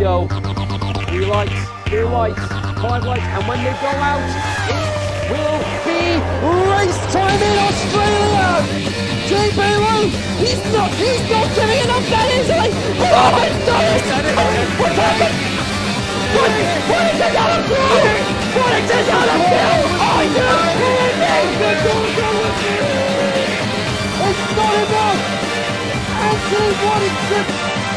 go. 3 lights, 2 lights, 5 lights, and when they go out, it will be race time in Australia! JP Lou, he's not giving it up that easily! Oh, it's done! What's happened? What is it gonna do? What is it gonna do? Are you kidding me? It's not enough! Anthony Waddington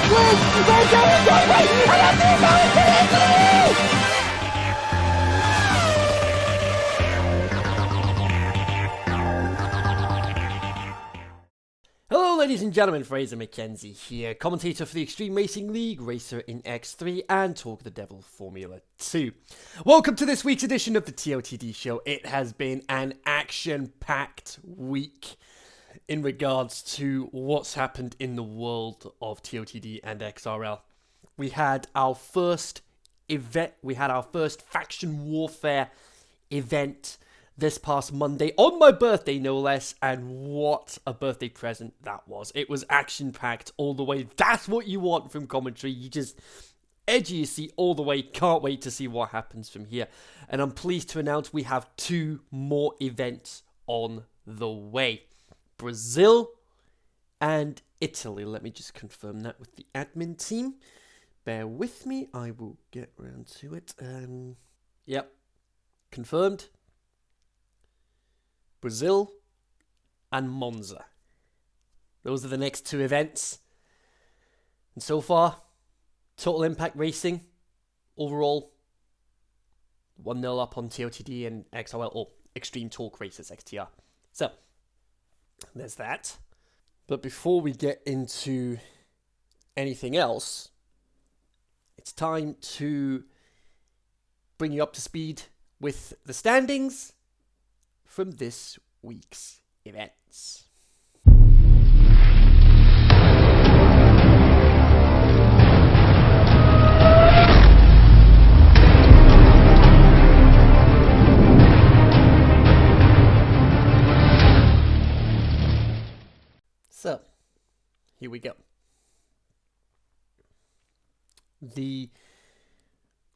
wins! They're going one way, and Anthony Waddington is the lead! Hello ladies and gentlemen, Fraser McKenzie here, commentator for the Extreme Racing League, racer in X3 and Talk of the Devil Formula 2. Welcome to this week's edition of the TOTD Show. It has been an action-packed week in regards to what's happened in the world of TOTD and XRL. We had our first event, we had our first faction warfare event this past Monday, on my birthday no less, and what a birthday present that was. It was action-packed all the way. That's what you want from commentary. You just edgy you see all the way. Can't wait to see what happens from here. And I'm pleased to announce we have 2 more events on the way. Brazil and Italy. Let me just confirm that with the admin team. Bear with me. I will get round to it. Yep. Confirmed. Brazil and Monza. Those are the next 2 events. And so far, Total Impact Racing, overall, 1-0 up on TOTD and XRL, or Extreme Talk Racers, XTR. So, there's that. But before we get into anything else, it's time to bring you up to speed with the standings from this week's events. So, here we go. The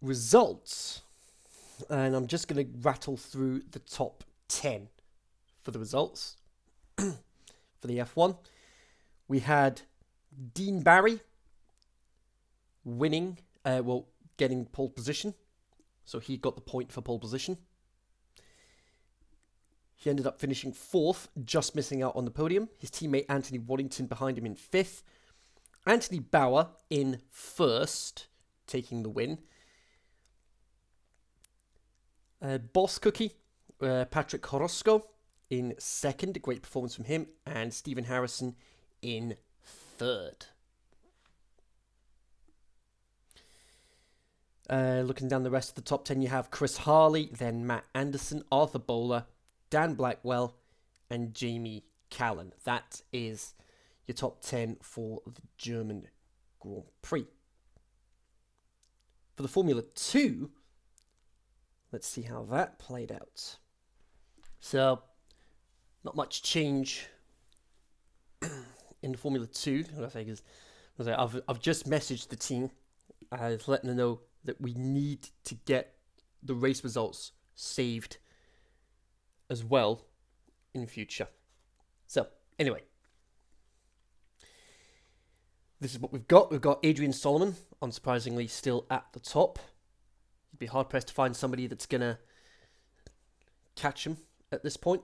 results, and I'm just going to rattle through the top 10 for the results. For the F1, we had Dean Barry winning, getting pole position. So he got the point for pole position. He ended up finishing 4th, just missing out on the podium. His teammate Anthony Waddington behind him in 5th. Anthony Bauer in 1st, taking the win. Boss Cookie, Patrick Horosco in 2nd, great performance from him, and Stephen Harrison in 3rd. Looking down the rest of the top 10, you have Chris Harley, then Matt Anderson, Arthur Bowler, Dan Blackwell, and Jamie Callan. That is your top 10 for the German Grand Prix. For the Formula 2, let's see how that played out. So, not much change in Formula 2. I've just messaged the team, letting them know that we need to get the race results saved as well in future. So, anyway, this is what we've got. We've got Adrian Solomon, unsurprisingly, still at the top. You'd be hard-pressed to find somebody that's going to catch him at this point.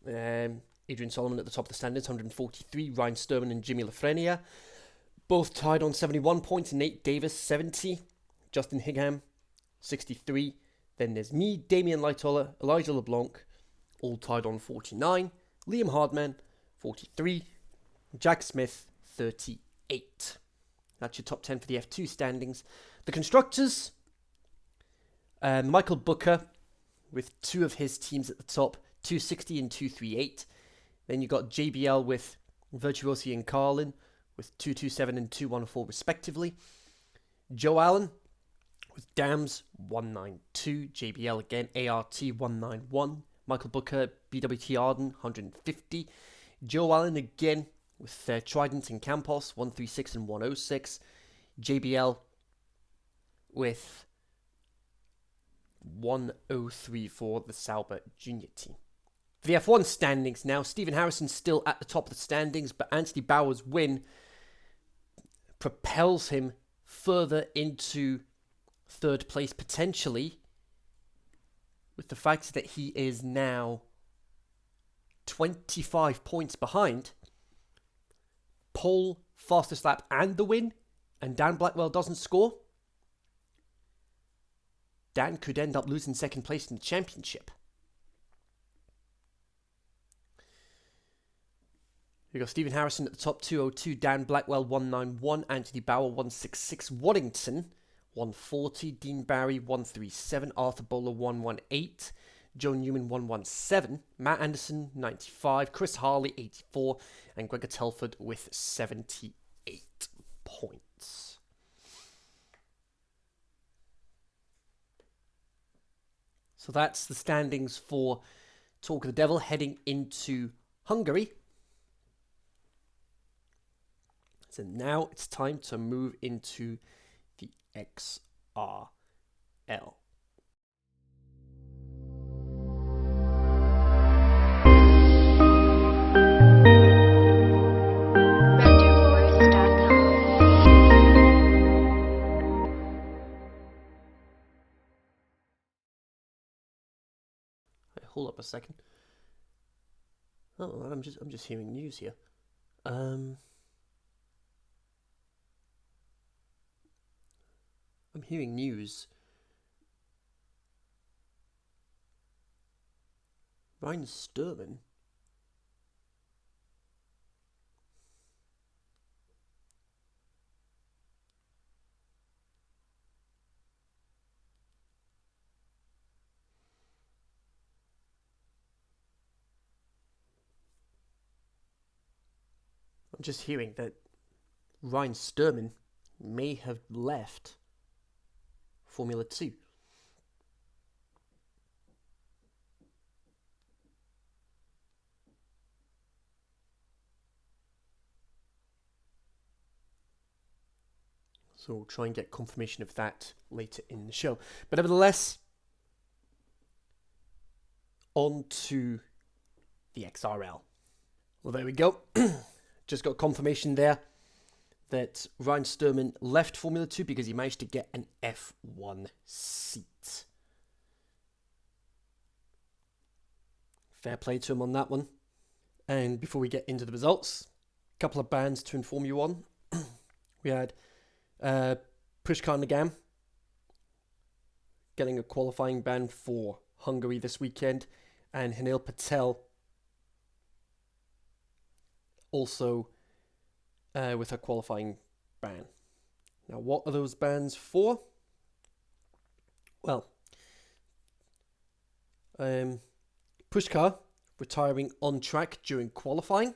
Adrian Solomon at the top of the standings, 143. Ryan Sturman and Jimmy Lafreniere, both tied on 71 points. Nate Davis, 70. Justin Higham, 63. Then there's me, Damien Lightoller, Elijah LeBlanc, all tied on 49. Liam Hardman, 43. Jack Smith, 38. That's your top 10 for the F2 standings. The constructors, Michael Booker, with 2 of his teams at the top, 260 and 238. Then you got JBL with Virtuosi and Carlin with 227 and 214 respectively. Joe Allen with Dams 192. JBL again, ART 191. Michael Booker, BWT Arden 150. Joe Allen again with Trident and Campos 136 and 106. JBL with 103 for the Sauber Junior team. For the F1 standings now, Stephen Harrison's still at the top of the standings, but Anthony Bauer's win propels him further into third place, potentially, with the fact that he is now 25 points behind. Pole, fastest lap and the win, and Dan Blackwell doesn't score. Dan could end up losing second place in the championship. We've got Stephen Harrison at the top, 202. Dan Blackwell, 191. Anthony Bauer, 166. Waddington, 140. Dean Barry, 137. Arthur Bowler, 118. Joe Newman, 117. Matt Anderson, 95. Chris Harley, 84. And Gregor Telford with 78 points. So that's the standings for Talk of the Devil heading into Hungary. So now it's time to move into the XRL. Hold up a second. Oh, I'm just hearing news here. I'm hearing news. Ryan Sturman. I'm just hearing that Ryan Sturman may have left Formula 2. So we'll try and get confirmation of that later in the show. But nevertheless, on to the XRL. Well, there we go. Just got confirmation there that Ryan Sturman left Formula 2 because he managed to get an F1 seat. Fair play to him on that one. And before we get into the results, a couple of bans to inform you on. We had Pushkar Nagam getting a qualifying ban for Hungary this weekend, and Hanil Patel also with a qualifying ban. Now, what are those bans for? Well, Pushkar retiring on track during qualifying.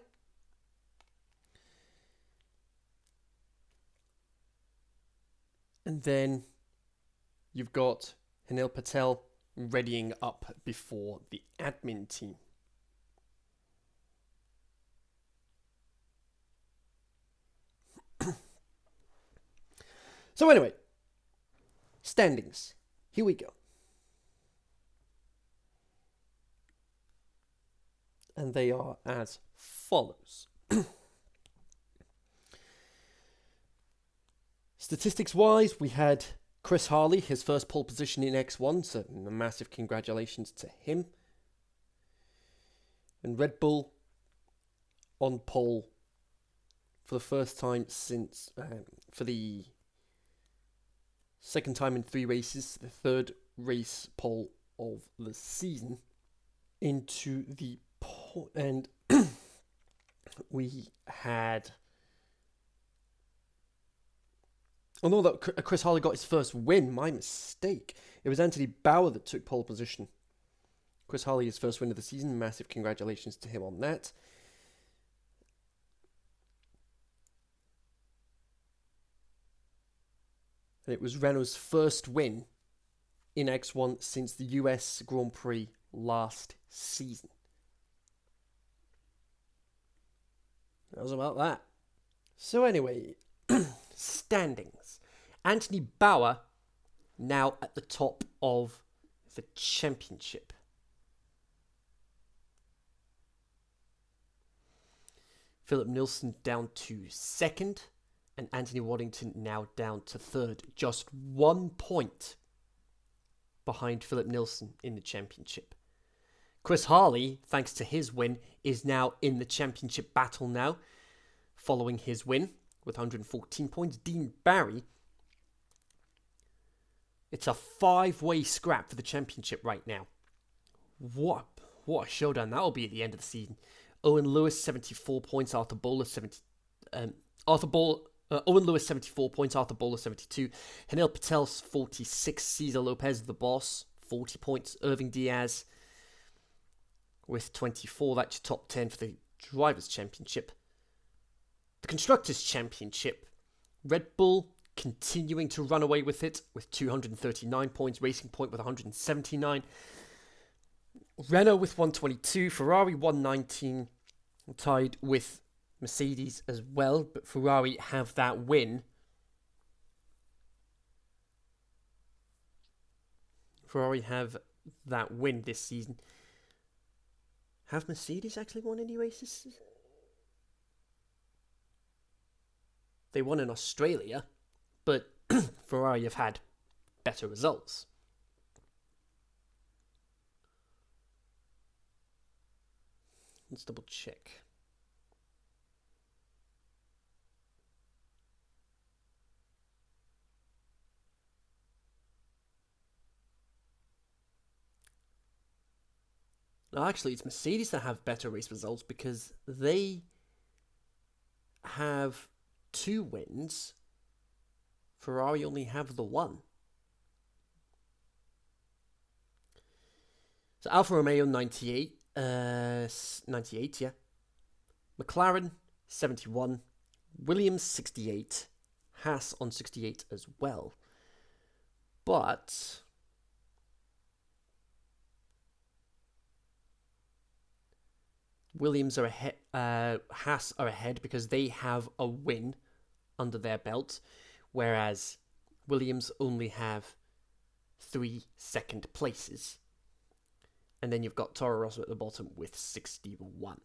And then you've got Hanil Patel readying up before the admin team. So anyway, standings. Here we go. And they are as follows. Statistics-wise, we had Chris Harley, his first pole position in X1, so a massive congratulations to him. And Red Bull on pole for the first time since, for the second time in 3 races, the third race pole of the season, into the and we had. Although that Chris Harley got his first win, my mistake. It was Anthony Bauer that took pole position. Chris Harley, his first win of the season. Massive congratulations to him on that. And it was Renault's first win in X1 since the US Grand Prix last season. That was about that. So anyway, standings. Anthony Bauer now at the top of the championship. Philip Nilsson down to second, and Anthony Waddington now down to third. Just 1 point behind Philip Nilsson in the championship. Chris Harley, thanks to his win, is now in the championship battle now, following his win with 114 points. Dean Barry, it's a 5-way scrap for the championship right now. What a showdown that will be at the end of the season. Owen Lewis, 74 points. Owen Lewis, 74 points. Arthur Bowler, 72. Hanil Patel, 46. Cesar Lopez, the boss, 40 points. Irving Diaz with 24. That's your top 10 for the Drivers' Championship. The Constructors' Championship. Red Bull continuing to run away with it with 239 points. Racing Point with 179. Renault with 122. Ferrari 119. Tied with Mercedes as well, but Ferrari have that win. Ferrari have that win this season. Have Mercedes actually won any races? They won in Australia, but Ferrari have had better results. Let's double check. No, actually, it's Mercedes that have better race results because they have 2 wins. Ferrari only have the 1. So Alfa Romeo 98. 98, yeah. McLaren 71. Williams 68. Haas on 68 as well. But Williams are ahead. Haas are ahead because they have a win under their belt, whereas Williams only have 3 second places. And then you've got Toro Rosso at the bottom with 61.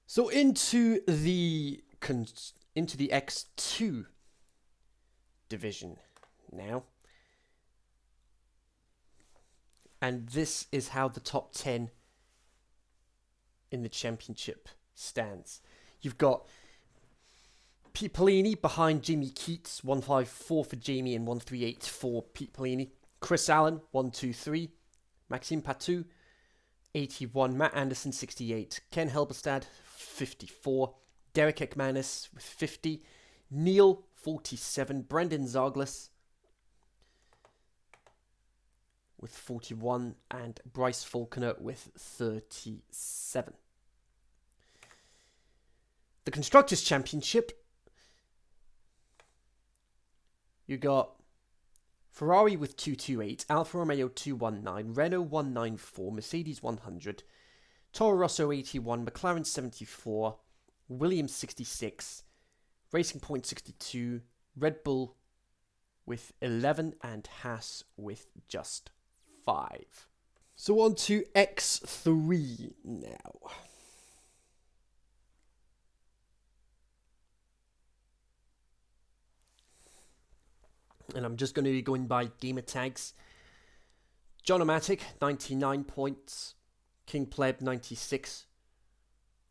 So into the X2 division now. And this is how the top 10 in the championship stands. You've got Pete Polini behind Jamie Keats, 154 for Jamie and 138 for Pete Polini. Chris Allen, 123. Maxime Patou, 81. Matt Anderson, 68. Ken Helberstad, 54. Derek Ekmanis with 50. Neil, 47. Brendan Zaglis with 41. And Bryce Falconer with 37. The Constructors' Championship, you got Ferrari with 228, Alfa Romeo 219, Renault 194, Mercedes 100, Toro Rosso 81, McLaren 74, Williams 66, Racing Point 62, Red Bull with 11, and Haas with just 5. So on to X3 now. And I'm just going to be going by gamer tags. John O'Matic, 99 points. King Pleb, 96.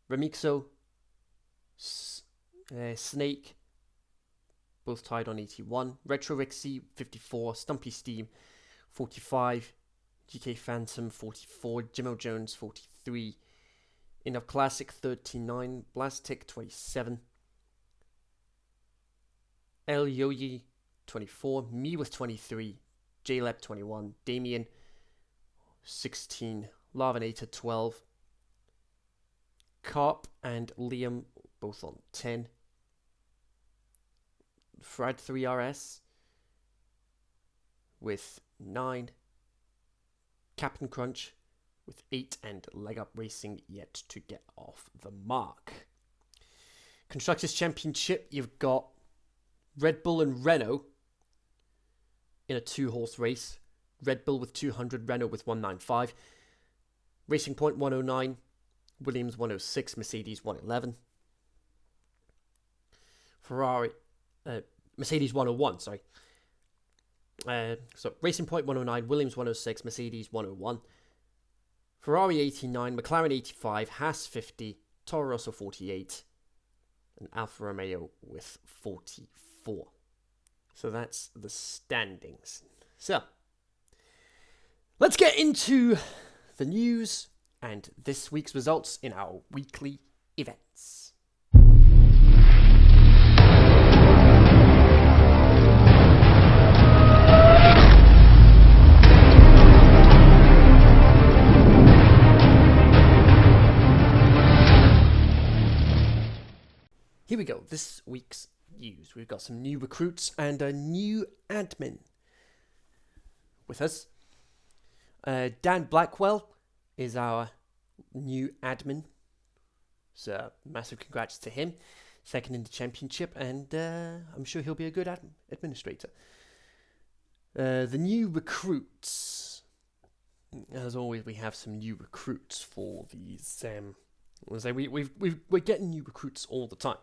Remixo, Snake, both tied on 81. Retro Rixie, 54. Stumpy Steam, 45. GK Phantom, 44. Jimmo Jones, 43. Enough Classic, 39. Blastic, 27. El Yoyi, 24, me with 23, J-Lep 21, Damien 16, Lavinator 12, Carp and Liam both on 10, Frad 3RS with 9, Captain Crunch with 8 and leg up racing yet to get off the mark. Constructors' Championship, you've got Red Bull and Renault in a 2-horse race. Red Bull with 200, Renault with 195. Racing Point 109, Williams 106, Mercedes 111. Mercedes 101, sorry. So Racing Point 109, Williams 106, Mercedes 101. Ferrari 89, McLaren 85, Haas 50, Toro Rosso 48, and Alfa Romeo with 44. So that's the standings. So, let's get into the news and this week's results in our weekly events. Here we go, this week's news. We've got some new recruits and a new admin with us. Dan Blackwell is our new admin. So, massive congrats to him. Second in the championship, and I'm sure he'll be a good administrator. The new recruits. As always, we have some new recruits for these. We're getting new recruits all the time.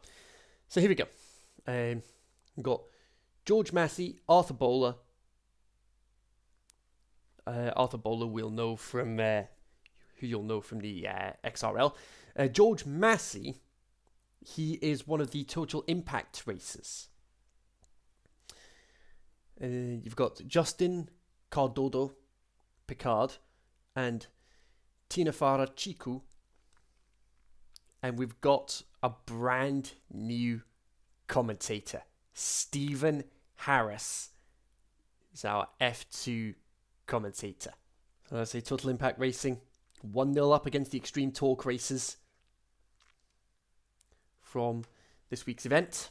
So here we go. We've got George Massey, Arthur Bowler. Arthur Bowler will know from who you'll know from the XRL. George Massey, he is one of the Total Impact racers. You've got Justin Cardodo Picard and Tina Farah Chiku. And we've got a brand new commentator. Stephen Harris is our F2 commentator. So let's say Total Impact Racing 1-0 up against the Extreme Torque racers from this week's event.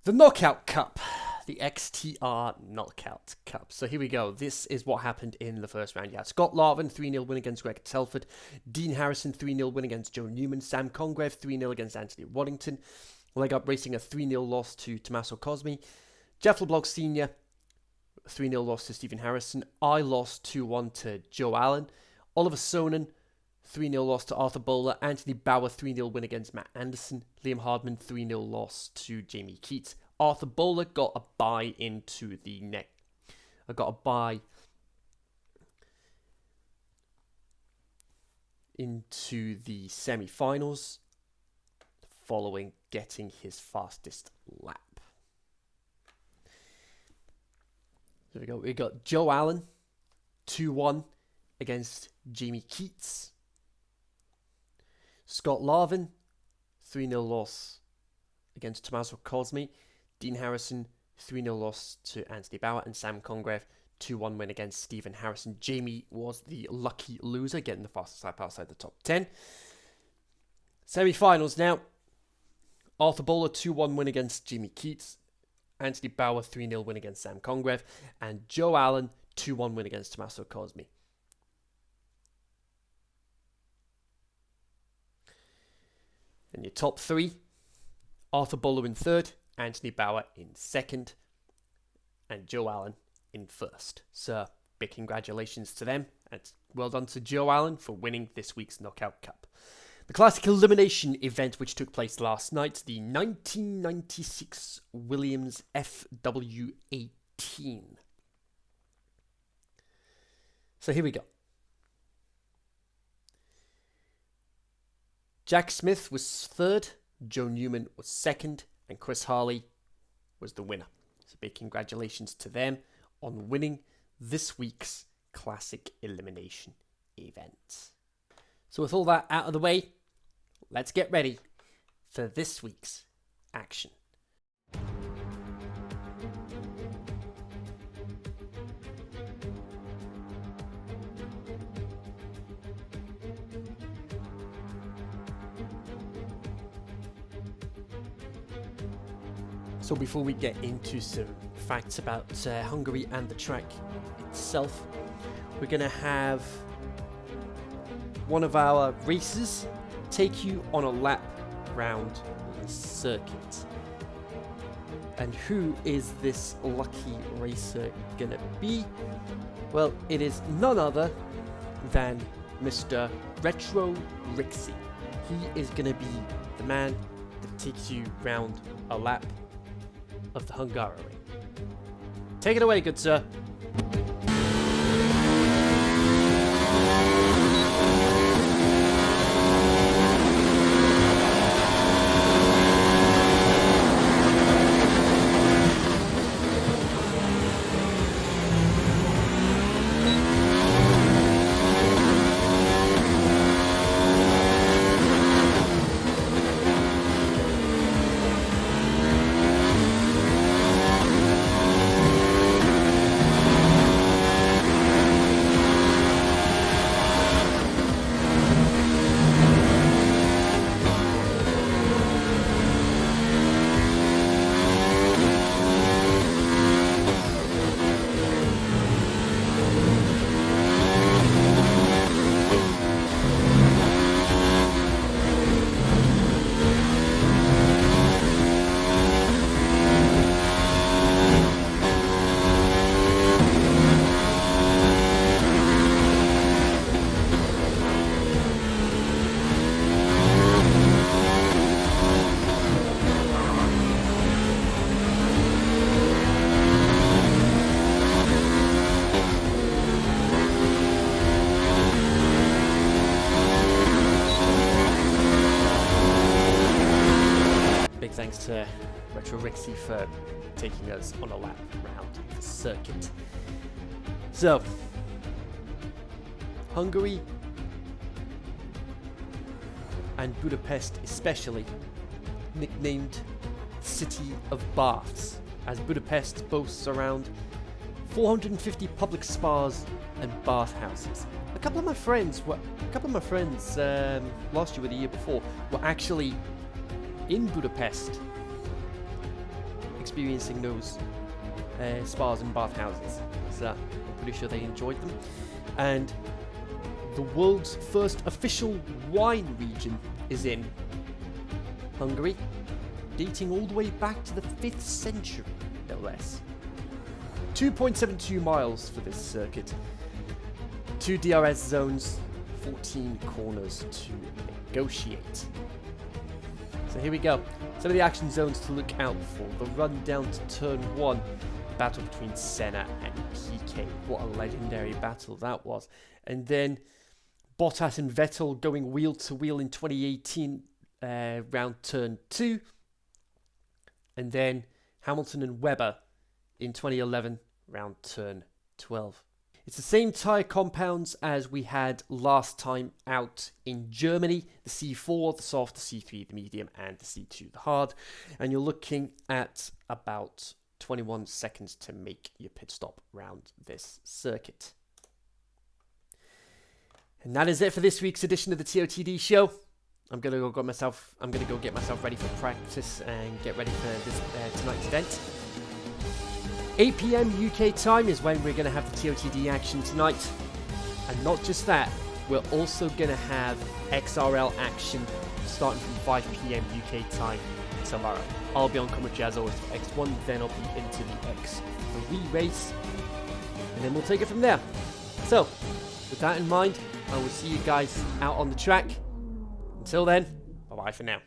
The Knockout Cup. The XTR Knockout Cup. So here we go. This is what happened in the first round. Yeah, Scott Larvin, 3-0 win against Greg Telford. Dean Harrison, 3-0 win against Joe Newman. Sam Congreve, 3-0 against Anthony Waddington. Leg Up Racing, a 3-0 loss to Tommaso Cosmi. Jeff LeBlanc Sr., 3-0 loss to Stephen Harrison. I lost 2-1 to Joe Allen. Oliver Sonnen, 3-0 loss to Arthur Bowler. Anthony Bauer, 3-0 win against Matt Anderson. Liam Hardman, 3-0 loss to Jamie Keats. Arthur Bowler got a bye into the neck. I got a bye into the semi-finals following getting his fastest lap. There we go. We got Joe Allen, 2-1 against Jamie Keats. Scott Larvin, 3-0 loss against Tommaso Cosmi. Dean Harrison, 3-0 loss to Anthony Bauer. And Sam Congreve, 2-1 win against Stephen Harrison. Jamie was the lucky loser, getting the fastest lap outside the top 10. Semi-finals now. Arthur Bowler, 2-1 win against Jamie Keats. Anthony Bauer, 3-0 win against Sam Congreve. And Joe Allen, 2-1 win against Tommaso Cosmi. And your top three. Arthur Bowler in third. Anthony Bauer in second, and Joe Allen in first. So, big congratulations to them, and well done to Joe Allen for winning this week's Knockout Cup. The Classic Elimination event, which took place last night, the 1996 Williams FW18. So here we go. Jack Smith was third, Joe Newman was second, and Chris Harley was the winner. So big congratulations to them on winning this week's Classic Elimination event. So with all that out of the way, let's get ready for this week's action. So before we get into some facts about Hungary and the track itself, we're going to have one of our racers take you on a lap around the circuit. And who is this lucky racer going to be? Well, it is none other than Mr. Retro Rixie. He is going to be the man that takes you round a lap of the Hungaroring. Take it away, good sir. Thanks to Retro Rixie for taking us on a lap around the circuit. So, Hungary and Budapest especially, nicknamed City of Baths, as Budapest boasts around 450 public spas and bathhouses. A couple of my friends last year or the year before were actually in Budapest experiencing those spas and bathhouses, so I'm pretty sure they enjoyed them. And the world's first official wine region is in Hungary, dating all the way back to the 5th century, no less. 2.72 miles for this circuit, 2 DRS zones, 14 corners to negotiate. So here we go. Some of the action zones to look out for. The run down to turn 1. Battle between Senna and Piquet. What a legendary battle that was. And then Bottas and Vettel going wheel to wheel in 2018 round turn 2. And then Hamilton and Webber in 2011 round turn 12. It's the same tyre compounds as we had last time out in Germany. The C4, the soft, the C3, the medium, and the C2, the hard. And you're looking at about 21 seconds to make your pit stop round this circuit. And that is it for this week's edition of the TOTD Show. I'm gonna go get myself ready for practice and get ready for this tonight's event. 8 PM UK time is when we're going to have the TOTD action tonight. And not just that, we're also going to have XRL action starting from 5 PM UK time tomorrow. I'll be on commentary as always for X1, then I'll be into the X3 race, and then we'll take it from there. So, with that in mind, I will see you guys out on the track. Until then, bye-bye for now.